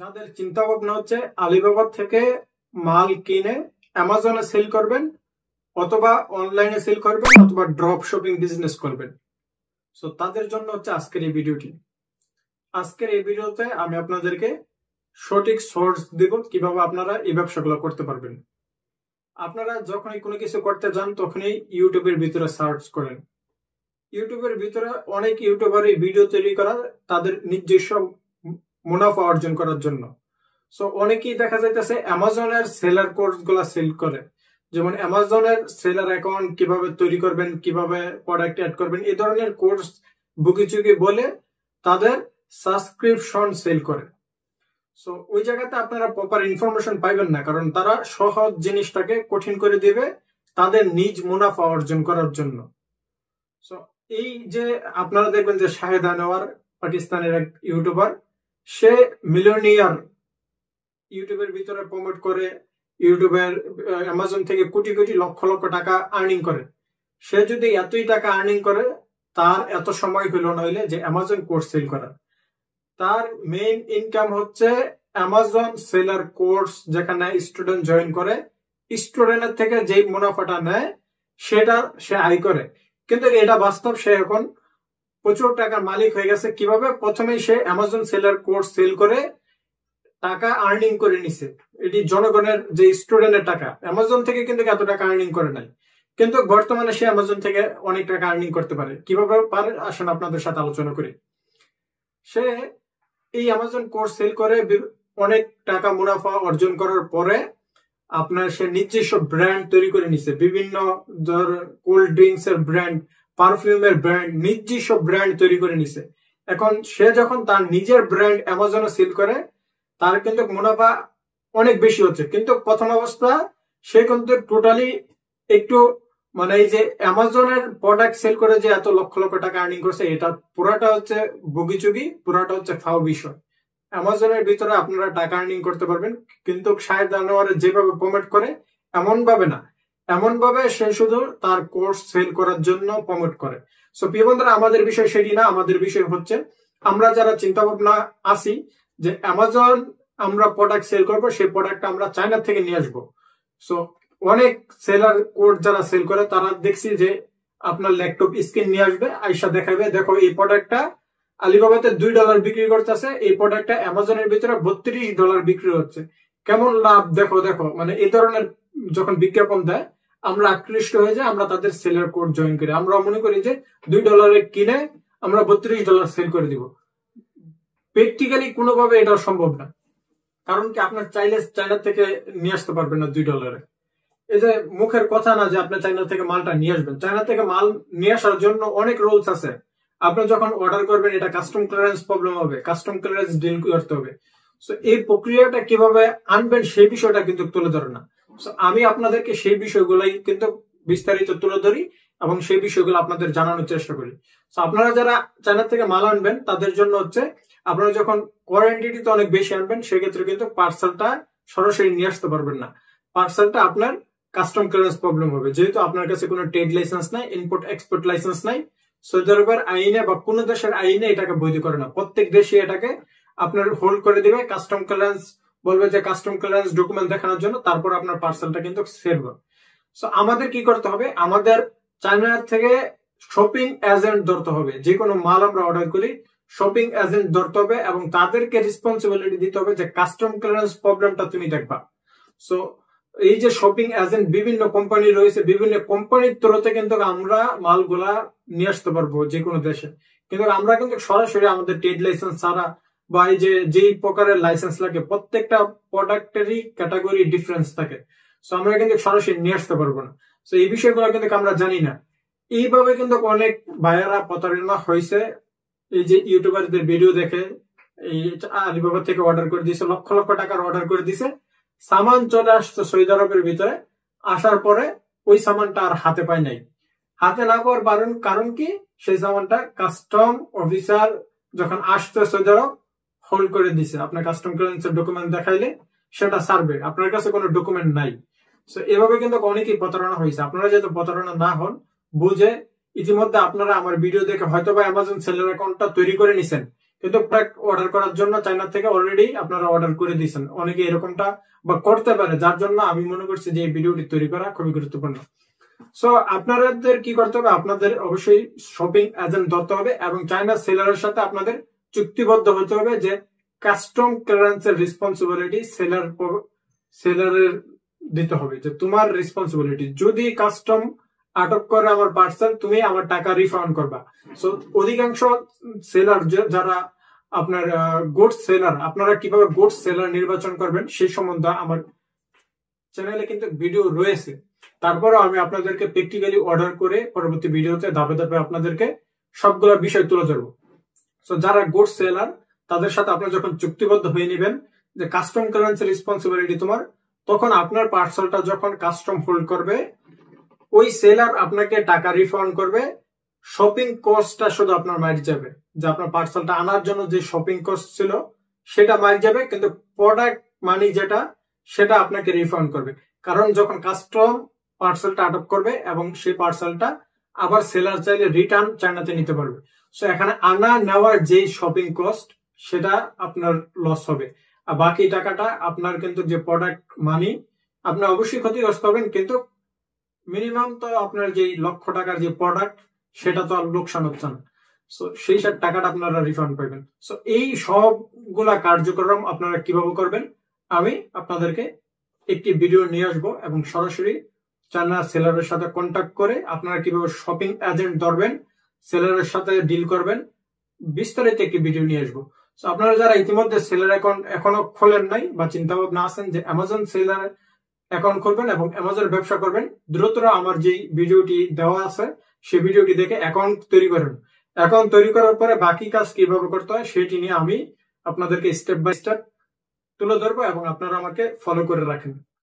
যাদের চিন্তা ভাবনা হচ্ছে আলিবাবা থেকে মাল কিনে অ্যামাজনে সেল করবেন অথবা অনলাইনে সেল করবেন অথবা ড্রপ শপিং বিজনেস করবেন, সো তাদের জন্য হচ্ছে আজকের এই ভিডিওটি। আজকের এই ভিডিওতে আমি আপনাদেরকে সঠিক সোর্স দিব কিভাবে আপনারা এই ব্যবসাগুলো করতে পারবেন। আপনারা যখনই কোনো কিছু করতে যান তখনই ইউটিউবের ভিতরে সার্চ করেন। ইউটিউবের ভিতরে অনেক ইউটিউবারই ভিডিও তৈরি করা তাদের নিজস্ব মুনাফা অর্জন করার জন্য। সো অনেকেই দেখা যাইতেছে অ্যামাজনের সেলার কোর্স গুলা সেল করে, যেমন অ্যামাজনের সেলার অ্যাকাউন্ট কিভাবে তৈরি করবেন, কিভাবে প্রোডাক্ট অ্যাড করবেন, এই ধরনের কোর্স বুকিচুকি বলে তাদের সাবস্ক্রিপশন সেল করে। সো ওই জায়গাতে আপনারা প্রপার ইনফরমেশন পাইবেন না, কারণ তারা সহজ জিনিসটাকে কঠিন করে দিবে তাদের নিজ মুনাফা অর্জন করার জন্য। সো এই যে আপনারা দেখবেন যে শাহেদ আনোয়ার পাকিস্তানের এক ইউটিউবার, সে মিলিয়নিয়ার, ইউটিউবের ভিতরে প্রমোট করে, ইউটিউবের অ্যামাজন থেকে কোটি কোটি লক্ষ লক্ষ টাকা আর্নিং করে। সে যদি এতই টাকা আর্নিং করে, তার এত সময় হইল নইলে যে অ্যামাজন কোর্স সেল করা। তার মেইন ইনকাম হচ্ছে অ্যামাজন সেলার কোর্স, যেখানে স্টুডেন্ট জয়েন করে, স্টুডেন্টের থেকে যে মুনাফাটা নেয় সেটা সে আয় করে। কিন্তু এটা বাস্তব, সে এখন প্রচুর টাকার মালিক হয়ে গেছে। কিভাবে? প্রথমেই সে অ্যামাজন সেলার কোর্স সেল করে টাকা আর্নিং করে নিছে। এটি জনগণের যে স্টুডেন্টের টাকা, অ্যামাজন থেকে কিন্তু এত টাকা আর্নিং করে নাই, কিন্তু বর্তমানে সে অ্যামাজন থেকে অনেক টাকা আর্নিং করতে পারে। কিভাবে পারে আসেন আপনাদের সাথে আলোচনা করি। সে এই অ্যামাজন কোর্স সেল করে অনেক টাকা মুনাফা অর্জন করার পরে আপনার সে নিজস্ব ব্র্যান্ড তৈরি করে নিছে। বিভিন্ন কোল্ড ড্রিঙ্কস এর ব্র্যান্ড, পারফিউমের ব্র্যান্ড, নিজস্ব ব্র্যান্ড তৈরি করে নিছে। এখন সে যখন তার নিজের ব্র্যান্ড অ্যামাজনে সেল করে, তার কিন্তু মুনাফা অনেক বেশি হচ্ছে। কিন্তু প্রথম অবস্থা সে কিন্তু টোটালি একটু মানে এই যে অ্যামাজনের প্রোডাক্ট সেল করে যে এত লক্ষ লক্ষ টাকা আর্নিং করছে, এটা পুরাটা হচ্ছে বগিচুগি, পুরাটা হচ্ছে ফাও বিষয়। অ্যামাজনের ভিতরে আপনারা টাকা আর্নিং করতে পারবেন, কিন্তু শাহেদ আনোয়ারের যেভাবে প্রমোট করে এমন ভাবে না, এমন ভাবে সে শুধু তার কোর্স সেল করার জন্য প্রমোট করে। সো প্রিয় বন্ধুরা, আমাদের বিষয় সেটি না। আমাদের বিষয় হচ্ছে আমরা যারা চিন্তা ভাবনা আছি যে অ্যামাজন আমরা প্রোডাক্ট সেল করবো, সেই প্রোডাক্ট আমরা চায়না থেকে নিয়ে আসবো। সো অনেক সেলার কোড যারা সেল করে, তারা দেখছি যে আপনার ল্যাপটপ স্ক্রিন নিয়ে আসবে, আইসা দেখাবে, দেখো এই প্রোডাক্টটা আলিবাবাতে $2 বিক্রি করতেছে, এই প্রোডাক্টটা অ্যামাজনের ভিতরে $32 বিক্রি হচ্ছে, কেমন লাভ দেখো দেখো। মানে এই ধরনের যখন বিজ্ঞাপন দেয়, আমরা আকৃষ্ট হয়ে যাই, আমরা তাদের সেলার কোড জয়েন করি। আমরা মনে করি যে $2 কিনে আমরা $32 সেল করে দিব। প্র্যাকটিক্যালি কোনোভাবে এটা সম্ভব না। কারণ কি, আপনার চাইলে চায়না থেকে নিয়ে আসতে পারবেন না $2। এই যে মুখের কথা না যে আপনি চায়না থেকে মালটা নিয়ে আসবেন। চায়না থেকে মাল নিয়ে আসার জন্য অনেক রুলস আছে। আপনি যখন অর্ডার করবেন, এটা কাস্টম ক্লিয়ারেন্স প্রবলেম হবে, কাস্টম ক্লিয়ারেন্স ডিল করতে হবে। সো এই প্রক্রিয়াটা কিভাবে আনবেন সেই বিষয়টা কিন্তু তুলে ধরে না। সো আমি আপনাদেরকে সেই বিষয়গুলাই কিন্তু বিস্তারিত তুলে ধরি এবং সেই বিষয়গুলো আপনাদের জানানোর চেষ্টা করি। সো আপনারা যারা চায়না থেকে মাল আনবেন, তাদের জন্য হচ্ছে আপনারা যখন কোয়ান্টিটিতে অনেক বেশি আনবেন, সেক্ষেত্রে কিন্তু পার্সেলটা সরাসরি নিয়ে আসতে পারবেন না। পার্সেলটা আপনার কাস্টম ক্লিয়ারেন্স প্রবলেম হবে, যেহেতু আপনার কাছে কোনো ট্রেড লাইসেন্স নাই, ইম্পোর্ট এক্সপোর্ট লাইসেন্স নাই। সৌদি আরবের আইনে বা কোন দেশের আইনে এটাকে বৈধ করে না। প্রত্যেক দেশে এটাকে আপনার হোল্ড করে দিবে, কাস্টম ক্লিয়ারেন্স বলবে যে কাস্টম ক্লিয়ারেন্স ডকুমেন্ট দেখানোর জন্য, তারপর আপনার পার্সেলটা কিন্তু সেল হবে। সো আমাদের কি করতে হবে? আমাদের চায়নার থেকে শপিং এজেন্ট ধরতে হবে। যে কোনো মাল আমরা অর্ডার করি, শপিং এজেন্ট ধরতে হবে এবং তাদেরকে রেসপন্সিবিলিটি দিতে হবে যে কাস্টম ক্লিয়ারেন্স প্রবলেমটা তুমি দেখবা। সো এই যে শপিং এজেন্ট বিভিন্ন কোম্পানি রয়েছে, বিভিন্ন কোম্পানির থ্রুতে কিন্তু আমরা মালগুলা নিয়ে আসতে পারবো যে কোনো দেশে। কিন্তু আমরা কিন্তু সরাসরি আমাদের ট্রেড লাইসেন্স ছাড়া বা এই যে যেই প্রকারের লাইসেন্স লাগে, প্রত্যেকটা প্রোডাক্টেরই ক্যাটাগরি ডিফারেন্স থাকে। সো আমরা কিন্তু সরাসরি নিয়ে আসতে পারবো না। সো এই বিষয়গুলো কিন্তু আমরা জানি না। এইভাবে কিন্তু অনেক ভাইয়ারা প্রতারণা হয়েছে। এই যে ইউটিউবারদের ভিডিও দেখে এই আলিবাবা থেকে অর্ডার করে দিয়েছে, লক্ষ লক্ষ টাকার অর্ডার করে দিয়েছে, সামান চলে আসছে সৌদি আরবের ভিতরে, আসার পরে ওই সামানটা আর হাতে পায় নাই। হাতে না পাওয়ার কারণ কি, সেই সামানটা কাস্টম অফিসার যখন আসছে সৌদি আরব হোল্ড করে দিছে। আপনার কাস্টম ক্লিয়ারেন্সের ডকুমেন্ট দেখাইলে সেটা সারবে, আপনার কাছে কোনো ডকুমেন্ট নাই। সো এভাবে কিন্তু অনেকেই প্রতারণা হয়েছে। আপনারা যাতে প্রতারণা না হন, বুঝে ইতিমধ্যে আপনারা আমার ভিডিও দেখে হয়তো বা অ্যামাজন সেলার অ্যাকাউন্টটা তৈরি করে নিছেন, কিন্তু প্রোডাক্ট অর্ডার করার জন্য চায়না থেকে অলরেডি আপনারা অর্ডার করে দিয়েছেন। অনেকে এরকমটা বা করতে পারে, যার জন্য আমি মনে করছি যে এই ভিডিওটি তৈরি করা খুবই গুরুত্বপূর্ণ। সো আপনাদের কি করতে হবে, আপনাদের অবশ্যই শপিং এজেন্ট ধরতে হবে এবং চায়না সেলারের সাথে আপনাদের চুক্তিবদ্ধ হতে হবে যে কাস্টম ক্লিয়ারেন্সের রেসপন্সিবিলিটি সেলারের দিতে হবে, যে তোমার রেসপন্সিবিলিটি। যদি কাস্টম আটক করে আমার পার্সেল, তুমি আমার টাকা রিফান্ড করবা। সো অধিকাংশ সেলার যারা আপনার গুডস সেলার, আপনারা কিভাবে গুডস সেলার নির্বাচন করবেন সেই সম্বন্ধে আমার চ্যানেলে কিন্তু ভিডিও রয়েছে। তারপরে আমি আপনাদেরকে প্র্যাকটিক্যালি অর্ডার করে পরবর্তী ভিডিওতে ধাপে ধাপে আপনাদেরকে সবগুলো বিষয় তুলে ধরবো। সো যারা গুডস সেলার, তাদের সাথে আপনারা যখন চুক্তিবদ্ধ হয়ে নেবেন যে কাস্টম ক্লিয়ারেন্সের রেসপন্সিবিলিটি তোমার, তখন আপনার পার্সেলটা যখন কাস্টম হোল্ড করবে, ওই সেলার আপনাকে টাকা রিফান্ড করবে। শপিং কস্টটা শুধু আপনার মারি যাবে, যে আপনার পার্সেলটা আনার জন্য যে শপিং কস্ট ছিল সেটা মারি যাবে, কিন্তু প্রোডাক্ট মানি যেটা সেটা আপনাকে রিফান্ড করবে। কারণ যখন কাস্টম পার্সেলটা আটক করবে এবং সেই পার্সেলটা আবার সেলার চাইলে রিটার্ন চায়নাতে নিতে পারবে। সো এখানে আনা নেওয়ার যে শপিং কস্ট সেটা আপনার লস হবে, আর বাকি টাকাটা আপনার কিন্তু যে প্রোডাক্ট মানি আপনি অবশ্যই ক্ষতিগ্রস্ত হবেন, কিন্তু মিনিমাম তো আপনার যে লক্ষ টাকার যে প্রোডাক্ট সেটা তো আর লোকসান হচ্ছে না। সো সেই সব টাকাটা আপনারা রিফান্ড পাবেন। সো এই সবগুলা কার্যক্রম আপনারা কিভাবে করবেন আমি আপনাদেরকে একটি ভিডিও নিয়ে আসবো, এবং সরাসরি চায়না সেলারের সাথে কন্ট্যাক্ট করে আপনারা কিভাবে শপিং এজেন্ট ধরবেন, সেলারের সাথে ডিল করবেন, বিস্তারিত একটি ভিডিও নিয়ে আসবো। সো আপনারা যারা ইতিমধ্যে সেলার অ্যাকাউন্ট এখনো খোলেন নাই বা চিন্তা ভাবনা আছেন যে অ্যামাজন সেলার অ্যাকাউন্ট করবেন এবং অ্যামাজন ব্যবসা করবেন, দ্রুত আমার যে ভিডিওটি দেওয়া আছে সেই ভিডিওটি দেখে অ্যাকাউন্ট তৈরি করবেন। অ্যাকাউন্ট তৈরি করার পরে বাকি কাজ কিভাবে করতে হয় সেটি নিয়ে আমি আপনাদেরকে স্টেপ বাই স্টেপ তুলে ধরবো এবং আপনারা আমাকে ফলো করে রাখেন।